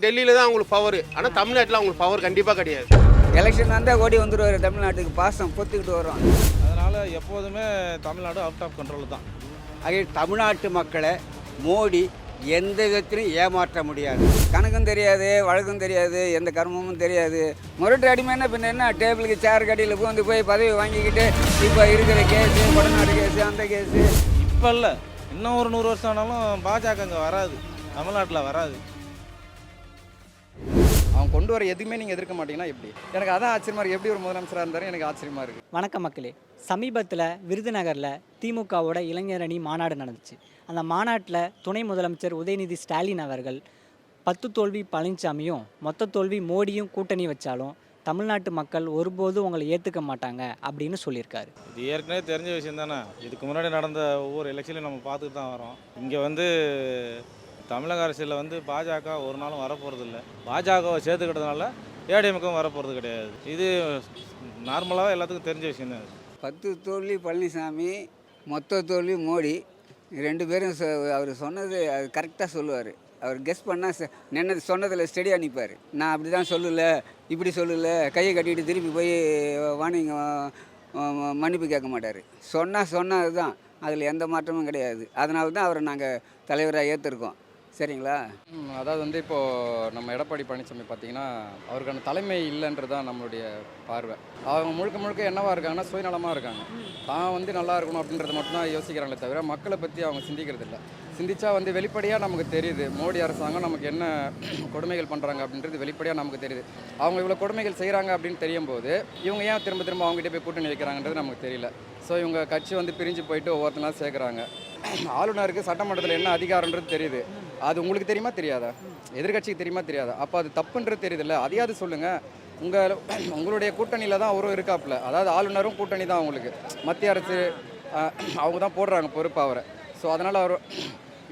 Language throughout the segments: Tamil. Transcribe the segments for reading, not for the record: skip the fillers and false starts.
டெல்லியில் தான் அவங்களுக்கு பவர், ஆனால் தமிழ்நாட்டில் அவங்களுக்கு பவர் கண்டிப்பாக கிடையாது. எலெக்ஷன் வந்தால் ஓடி வந்துடுவார், தமிழ்நாட்டுக்கு பாசம் பொத்துக்கிட்டு வரும். அதனால் எப்போதுமே தமிழ்நாடு அவுட் ஆஃப் கண்ட்ரோல் தான். ஆகிய தமிழ்நாட்டு மக்களை மோடி எந்த விதத்திலும் ஏமாற்ற முடியாது. கணக்கும் தெரியாது, வழக்கும் தெரியாது, எந்த கர்மமும் தெரியாது. முரட்டு அடிமைன்னா பின்ன என்ன, டேபிளுக்கு சேர் கடியில் பூந்து போய் பதவி வாங்கிக்கிட்டு இப்போ இருக்கிற கேஸு, கொடநாடு கேஸு, அந்த கேஸு. இப்போ இல்லை, இன்னும் ஒரு 100 வருஷம் ஆனாலும் பாஜக அங்கே வராது, தமிழ்நாட்டில் வராது. அவங்க கொண்டு வர எதுவுமே நீங்கள் எதிர்க்க மாட்டீங்கன்னா எப்படி? எனக்கு அதான் ஆச்சரியமாக இருக்குது. எப்படி ஒரு முதலமைச்சராக இருந்தாலும் எனக்கு ஆச்சரியமாக இருக்குது. வணக்கம் மக்களே. சமீபத்தில் விருதுநகரில் திமுகவோட இளைஞரணி மாநாடு நடந்துச்சு. அந்த மாநாட்டில் துணை முதலமைச்சர் உதயநிதி ஸ்டாலின் அவர்கள் 10 தோல்வி பழனிசாமியும் மொத்த தோல்வி மோடியும் கூட்டணி வச்சாலும் தமிழ்நாட்டு மக்கள் ஒருபோதும் உங்களை ஏற்றுக்க மாட்டாங்க அப்படின்னு சொல்லியிருக்காரு. இது ஏற்கனவே தெரிஞ்ச விஷயம் தானே. இதுக்கு முன்னாடி நடந்த ஒவ்வொரு எலெக்ஷன்லையும் நம்ம பார்த்துட்டு தான் வரோம். இங்கே தமிழக அரசியலில் பாஜக ஒரு நாளும் வரப்போகிறதில்ல. பாஜகவை சேர்த்துக்கிட்டதுனால ஏடிஎம்கும் வரப்போகிறது கிடையாது. இது நார்மலாக எல்லாத்துக்கும் தெரிஞ்ச விஷயம் தான். 10 தோல்வி பழனிசாமி, மொத்த தோல்வி மோடி, 2 பேரும் அவர் சொன்னது அது கரெக்டாக சொல்லுவார். அவர் கெஸ் பண்ணால் நின்னது சொன்னதில் ஸ்டெடியாக நிற்பார். நான் அப்படி தான் சொல்லலை, இப்படி சொல்லலை, கையை கட்டிட்டு திருப்பி போய் வாணிங்க மன்னிப்பு கேட்க மாட்டார். சொன்னது தான், அதில் எந்த மாற்றமும் கிடையாது. அதனால தான் அவரை நாங்கள் தலைவராக ஏற்றிருக்கோம். சரிங்களா? அதாவது இப்போது நம்ம எடப்பாடி பழனிசாமி பார்த்திங்கன்னா அவருக்கான தலைமை இல்லைன்றது தான் நம்மளுடைய பார்வை. அவங்க முழுக்க என்னவாக இருக்காங்கன்னா சுயநலமாக இருக்காங்க. தான் நல்லா இருக்கணும் அப்படின்றத மட்டும்தான் யோசிக்கிறாங்களே தவிர மக்களை பற்றி அவங்க சிந்திக்கிறது இல்லை. சிந்திச்சா வெளிப்படையாக நமக்கு தெரியுது மோடி அரசாங்கம் நமக்கு என்ன கொடுமைகள் பண்ணுறாங்க அப்படின்றது வெளிப்படையாக நமக்கு தெரியுது. அவங்க இவ்வளோ கொடுமைகள் செய்கிறாங்க அப்படின்னு தெரியும் போது இவங்க ஏன் திரும்ப அவங்ககிட்ட போய் கூட்டணி வைக்கிறாங்கன்றது நமக்கு தெரியல. ஸோ இவங்க கட்சி பிரிஞ்சு போயிட்டு ஒவ்வொருத்தனாலும் சேர்க்குறாங்க. ஆளுநருக்கு சட்டமன்றத்தில் என்ன அதிகாரன்றது தெரியுது. அது உங்களுக்கு தெரியுமா தெரியாதா? எதிர்கட்சிக்கு தெரியுமா தெரியாதா? அப்போ அது தப்புன்றது தெரியுதுல்ல, அதையாவது சொல்லுங்கள். உங்களுடைய கூட்டணியில் தான் அவரும் இருக்காப்புல. அதாவது ஆளுநரும் கூட்டணி தான் அவங்களுக்கு. மத்திய அரசு அவங்க தான் போடுறாங்க பொறுப்பு அவரை. ஸோ அதனால்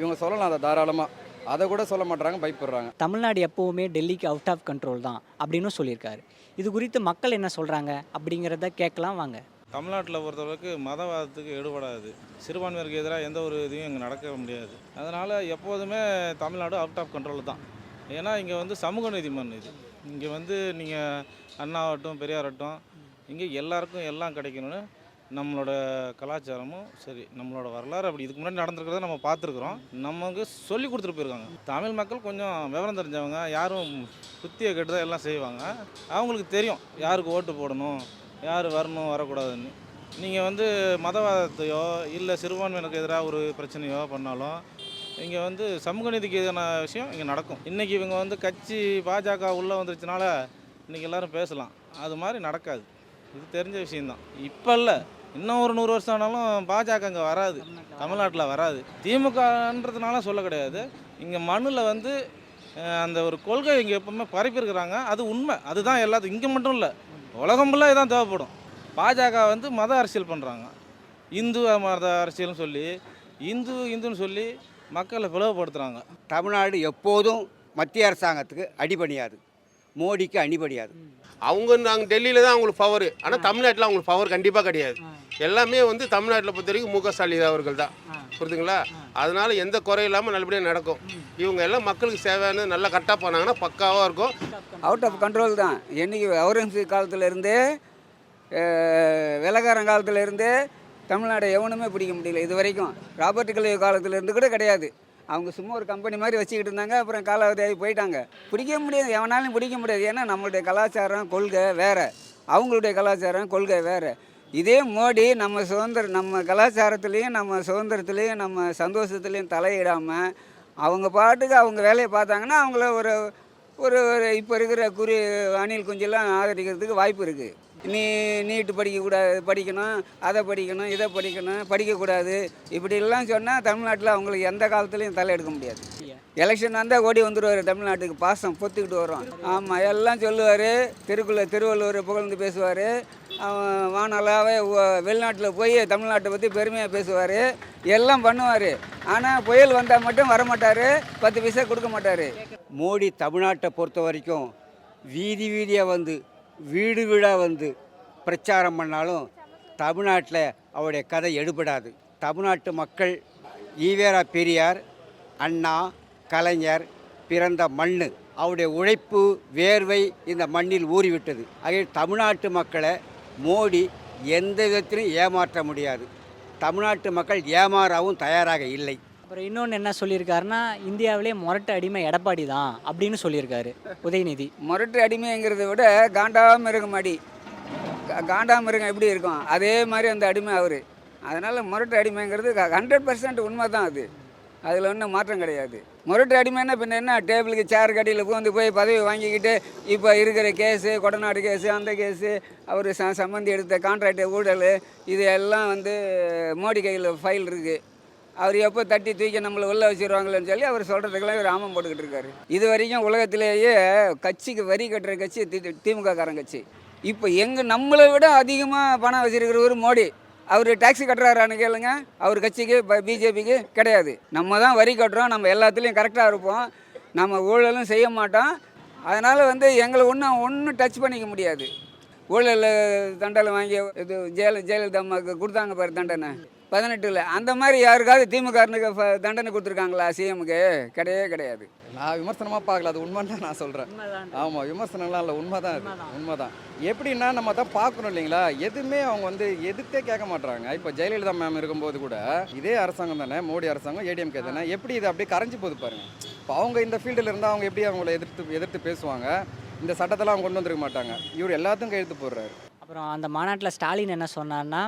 இவங்க சொல்லலாம் அதை தாராளமாக. அதை கூட சொல்ல மாட்டாங்க, பயப்படுறாங்க. தமிழ்நாடு எப்போவுமே டெல்லிக்கு அவுட் ஆஃப் கண்ட்ரோல் தான் அப்படின்னு சொல்லியிருக்காரு. இது குறித்து மக்கள் என்ன சொல்கிறாங்க அப்படிங்கிறத கேட்கலாம் வாங்க. தமிழ்நாட்டில் பொறுத்தளவுக்கு மதவாதத்துக்கு ஈடுபடாது. சிறுபான்மையினருக்கு எதிராக எந்த ஒரு இதையும் இங்கே நடக்க முடியாது. அதனால் எப்போதுமே தமிழ்நாடு அவுட் ஆஃப் கண்ட்ரோல் தான். ஏன்னா இங்கே சமூக நீதி மண் இது. இங்கே நீங்கள் அண்ணாவட்டும் பெரியாரட்டும் இங்கே எல்லாருக்கும் எல்லாம் கிடைக்கணும்னு நம்மளோட கலாச்சாரமும் சரி, நம்மளோட வரலாறு அப்படி இதுக்கு முன்னாடி நடந்துருக்கிறத நம்ம பார்த்துருக்குறோம். நமக்கு சொல்லி கொடுத்துட்டு போயிருக்காங்க. தமிழ் மக்கள் கொஞ்சம் விவரம் தெரிஞ்சவங்க, யாரும் குத்தியை கெட்டுதான் எல்லாம் செய்வாங்க. அவங்களுக்கு தெரியும் யாருக்கு ஓட்டு போடணும், யார் வரணும் வரக்கூடாதுன்னு. நீங்கள் மதவாதத்தையோ இல்லை சிறுபான்மையினருக்கு எதிராக ஒரு பிரச்சனையோ பண்ணாலும் இங்கே சமூக நீதிக்கு எதிரான விஷயம் இங்கே நடக்கும். இன்றைக்கி இவங்க கட்சி பாஜக உள்ளே வந்துருச்சுனால இன்றைக்கி எல்லோரும் பேசலாம். அது மாதிரி நடக்காது. இது தெரிஞ்ச விஷயந்தான். இப்போ இல்லை, இன்னும் ஒரு 100 வருஷம் ஆனாலும் பாஜக அங்கே வராது, தமிழ்நாட்டில் வராது. திமுகன்றதுனால சொல்ல கிடையாது. இங்கே மண்ணில் அந்த ஒரு கொள்கை இங்கே எப்பவுமே பரப்பியிருக்கிறாங்க. அது உண்மை. அதுதான் எல்லாத்துக்கும், இங்கே மட்டும் இல்லை, உலகம் ஃபுல்லாக இதான் தேவைப்படும். பாஜக மத அரசியல் பண்ணுறாங்க. இந்து மத அரசியல்னு சொல்லி இந்துன்னு சொல்லி மக்களை பிளவுபடுத்துகிறாங்க. தமிழ்நாடு எப்போதும் மத்திய அரசாங்கத்துக்கு அடிபணியாது, மோடிக்கு அடிபணியாது. நாங்கள் டெல்லியில் தான் அவங்களுக்கு பவர், ஆனால் தமிழ்நாட்டில் அவங்களுக்கு பவர் கண்டிப்பாக கிடையாது. எல்லாமே தமிழ்நாட்டில் பொறுத்த வரைக்கும் மு க ஸ்டாலின் அவர்கள் தான். புரியுதுங்களா? அதனால் எந்த குறையும் இல்லாமல் நல்லபடியாக நடக்கும். இவங்க எல்லாம் மக்களுக்கு சேவையான நல்லா கரெக்டாக போனாங்கன்னா பக்காவாக இருக்கும். அவுட் ஆஃப் கண்ட்ரோல் தான். என்றைக்கு அவுரங்கசீப் காலத்திலேருந்தே வெள்ளக்காரன் காலத்திலேருந்தே தமிழ்நாடை எவனுமே பிடிக்க முடியல. இது வரைக்கும் ராபர்ட் கிளைவ் காலத்திலேருந்து கூட கிடையாது. அவங்க சும்மா ஒரு கம்பெனி மாதிரி வச்சுக்கிட்டு இருந்தாங்க. அப்புறம் காலாவதியாகி போயிட்டாங்க. பிடிக்க முடியாது, எவனாலும் பிடிக்க முடியாது. ஏன்னா நம்மளுடைய கலாச்சாரம் கொள்கை வேறு, அவங்களுடைய கலாச்சாரம் கொள்கை வேறு. இதே மோடி நம்ம கலாச்சாரத்துலேயும் நம்ம சுதந்திரத்துலேயும் நம்ம சந்தோஷத்துலேயும் தலையிடாமல் அவங்க பாட்டுக்கு அவங்க வேலையை பார்த்தாங்கன்னா அவங்கள ஒரு இப்போ இருக்கிற அணில் குஞ்செல்லாம் ஆதரிக்கிறதுக்கு வாய்ப்பு இருக்குது. நீட்டு படிக்கணும், அதை படிக்கணும், இதை படிக்கக்கூடாது, இப்படிலாம் சொன்னால் தமிழ்நாட்டில் அவங்களுக்கு எந்த காலத்துலேயும் தலை எடுக்க முடியாது. எலெக்ஷன் வந்தால் ஓடி வந்துடுவார், தமிழ்நாட்டுக்கு பாசம் பொத்துக்கிட்டு வரும். ஆமாம், எல்லாம் சொல்லுவார். திருவள்ளுவர் புகழ்ந்து பேசுவார். வானலாவே வெளிநாட்டில் போய் தமிழ்நாட்டை பற்றி பெருமையாக பேசுவார், எல்லாம் பண்ணுவார். ஆனால் புயல் வந்தால் மட்டும் வரமாட்டார், 10 பைசா கொடுக்க மாட்டார். மோடி தமிழ்நாட்டை பொறுத்த வரைக்கும் வீதியாக வீடு வீடாக பிரச்சாரம் பண்ணாலும் தமிழ்நாட்டில் அவருடைய கதை எடுபடாது. தமிழ்நாட்டு மக்கள் ஈவேரா பெரியார், அண்ணா, கலைஞர் பிறந்த மண். அவருடைய உழைப்பு வேர்வை இந்த மண்ணில் ஊறிவிட்டது. ஆகவே தமிழ்நாட்டு மக்களை மோடி எந்த விதத்திலும் ஏமாற்ற முடியாது. தமிழ்நாட்டு மக்கள் ஏமாறவும் தயாராக இல்லை. அப்புறம் இன்னொன்று என்ன சொல்லியிருக்காருன்னா, இந்தியாவிலே முரட்டு அடிமை எடப்பாடி தான் அப்படின்னு சொல்லியிருக்காரு உதயநிதி. முரட்டு அடிமைங்கிறத விட காண்டாமிருகம் அடி. காண்டாமிருகம் எப்படி இருக்கும் அதே மாதிரி அந்த அடிமை அவர். அதனால் முரட்டு அடிமைங்கிறது 100% உண்மை தான் அது. அதில் ஒன்றும் மாற்றம் கிடையாது. முரட்டு அடிமைன்னா பின்ன என்ன, டேபிளுக்கு சேர் கடியில் பூந்து போய் பதவி வாங்கிக்கிட்டு இப்போ இருக்கிற கேஸு, கொடநாடு கேஸு, அந்த கேஸு, அவர் சம்மந்தி எடுத்த கான்ட்ராக்ட் ஊழல், இது எல்லாம் வந்து மோடி கையில் ஃபைல் இருக்குது. அவர் எப்போ தட்டி தூக்கி நம்மளை உள்ளே வச்சுருவாங்களேன்னு சொல்லி அவர் சொல்கிறதுக்கெல்லாம் இவர் ஆமம் போட்டுக்கிட்டு இருக்காரு. இது வரைக்கும் உலகத்திலேயே கட்சிக்கு வரி கட்டுற கட்சி திமுக காரன் கட்சி. இப்போ நம்மளை விட அதிகமாக பணம் வச்சுருக்கிறவர் மோடி. அவர் டாக்ஸி கட்டுறாரான்னு கேளுங்க, அவர் கட்சிக்கு பிஜேபிக்கு கிடையாது. நம்ம தான் வரி கட்டுறோம், நம்ம எல்லாத்துலேயும் கரெக்டாக இருப்போம், நம்ம ஊழலும் செய்ய மாட்டோம். அதனால் வந்து எங்களை ஒன்றும் டச் பண்ணிக்க முடியாது. ஊழல் தண்டனை வாங்கி இது ஜெயலலிதா அம்மாவுக்கு கொடுத்தாங்க பாரு தண்டனை 18ல், அந்த மாதிரி யாருக்காவது திமுகனுக்கு தண்டனை கொடுத்துருக்காங்களா சிஎம்க்கு? கிடையவே கிடையாது. நான் விமர்சனமாக பார்க்கல, அது உண்மைன்னு தான் நான் சொல்கிறேன். ஆமாம், விமர்சனம்லாம் இல்லை, உண்மை தான், அது உண்மை தான். எப்படின்னா நம்ம தான் பார்க்கணும் இல்லைங்களா, எதுவுமே அவங்க வந்து எதிர்த்தே கேட்க மாட்றாங்க. இப்போ ஜெயலலிதா மேம் இருக்கும்போது கூட இதே அரசாங்கம் தானே, மோடி அரசாங்கம், ஏடிஎம்கே தானே, எப்படி இது அப்படியே கரைஞ்சி போகுது பாருங்கள். இப்போ அவங்க இந்த ஃபீல்டில் இருந்தால் அவங்க எப்படி அவங்கள எதிர்த்து பேசுவாங்க? இந்த சட்டத்தெல்லாம் அவங்க கொண்டு வந்துருக்க மாட்டாங்க. இவர் எல்லாத்தையும் கையெழுத்து போடுறாரு. அப்புறம் அந்த மாநாட்டில் ஸ்டாலின் என்ன சொன்னார்னா,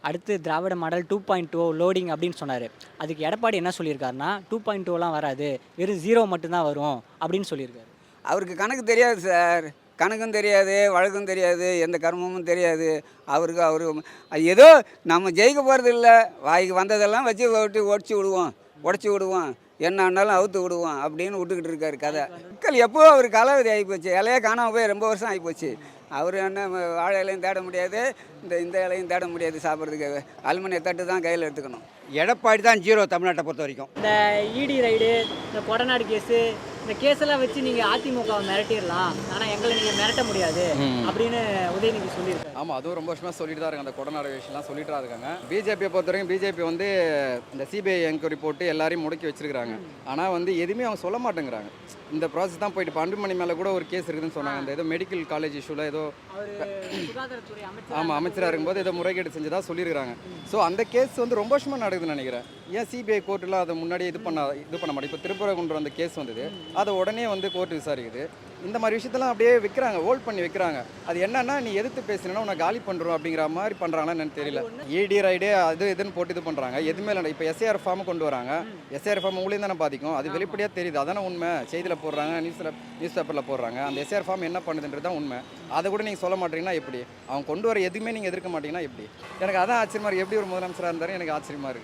அடுத்து திராவிட மாடல் 2.0 லோடிங் அப்படின்னு சொன்னார். அதுக்கு எடப்பாடி என்ன சொல்லியிருக்காருன்னா, 2.0லாம் வராது, வெறும் 0 மட்டும்தான் வரும் அப்படின்னு சொல்லியிருக்காரு. அவருக்கு கணக்கு தெரியாது சார். கணக்கும் தெரியாது, வழக்கும் தெரியாது, எந்த கர்மமும் தெரியாது அவருக்கு. ஏதோ நம்ம ஜெயிக்க போகிறது இல்லை, வாய்க்கு வந்ததெல்லாம் வச்சு உடச்சி விடுவோம், என்ன ஆனாலும் அவுத்து விடுவோம் அப்படின்னு விட்டுக்கிட்டு இருக்காரு கதை. மக்கள் எப்போ அவர் காலாவதி ஆகிப்போச்சு, இலையே காணாமல் போய் ரொம்ப வருஷம் ஆகிப்போச்சு. அவர் என்ன வாழை இலையும் தேட முடியாது, இந்த இலையும் தேட முடியாது. சாப்பிட்றதுக்கு அலுமினிய தட்டு தான் கையில் எடுத்துக்கணும். எடப்பாடி தான் 0 தமிழ்நாட்டை பொறுத்த வரைக்கும். இந்த இடி ரைடு, இந்த கொடநாடு கேஸு, இந்த கேஸெல்லாம் வச்சு நீங்கள் அதிமுகவை மிரட்டிடலாம், ஆனால் எங்களை நீங்கள் மிரட்ட முடியாது அப்படின்னு உதயநிதி சொல்லியிருக்காரு. ஆமாம், அதுவும் ரொம்ப வருஷமாக சொல்லிட்டு தான் இருக்காங்க. அந்த கொடநாடு விஷயம்லாம் சொல்லிட்டு தான் இருக்காங்க. பிஜேபியை பொறுத்த வரைக்கும் பிஜேபி வந்து இந்த சிபிஐ என்கொயரி போட்டு எல்லாரையும் முடக்கி வச்சிருக்காங்க. ஆனால் வந்து எதுவுமே அவங்க சொல்ல மாட்டேங்கிறாங்க. இந்த ப்ராசஸ் தான் போயிட்டு இப்போ அன்புமணி மேலே கூட ஒரு கேஸ் இருக்குதுன்னு சொன்னாங்க. அந்த ஏதோ மெடிக்கல் காலேஜ் இஷ்யூவில் ஏதோ சுகாதாரத்துறை ஆமாம் அமைச்சராக இருக்கும்போது ஏதோ முறைகேடு செஞ்சதாக சொல்லியிருக்காங்க. ஸோ அந்த கேஸ் வந்து ரொம்ப வருஷமாக நடக்குதுன்னு நினைக்கிறேன். ஏன் சிபிஐ கோர்ட்டில் அதை முன்னாடியே இது பண்ண மாட்டேன். இப்போ திருப்பரங்குன்றம் அந்த கேஸ் வந்தது, அதை உடனே வந்து கோர்ட்டு விசாரிக்குது. இந்த மாதிரி விஷயத்தெல்லாம் அப்படியே வைக்கிறாங்க, ஹோல்ட் பண்ணி வைக்கிறாங்க. அது என்னன்னா, நீ எதிர்த்து பேசினா உன்னை காலி பண்ணுறோம் அப்படிங்கிற மாதிரி பண்ணுறாங்களான்னு எனக்கு தெரியல. இடி ரைடு அது இதுன்னு போட்டு இது பண்ணுறாங்க. எதுவுமே இல்லை. இப்போ எஸ்ஐஆர் ஃபார்ம் கொண்டு வராங்க. எஸ்ஐஆர் ஃபார்ம் உங்களையும் தானே பாதிக்கும். அது வெளிப்படையாக தெரியுது. அதானே உண்மை. செய்தியில் போடுறாங்க, நியூஸ் பேப்பரில் போடுறாங்க. அந்த எஸ்ஐஆர் ஃபார்ம் என்ன பண்ணுதுன்றது தான் உண்மை. அதை கூட நீங்கள் சொல்ல மாட்டீங்கன்னா எப்படி? அவங்க கொண்டு வர எதுவுமே நீங்கள் எதிர்க்க மாட்டீங்கன்னா எப்படி? எனக்கு அதான் ஆச்சரியமாக இருக்குது. எப்படி ஒரு முதலமைச்சராக இருந்தாலும் எனக்கு ஆச்சரியமாக இருக்குது.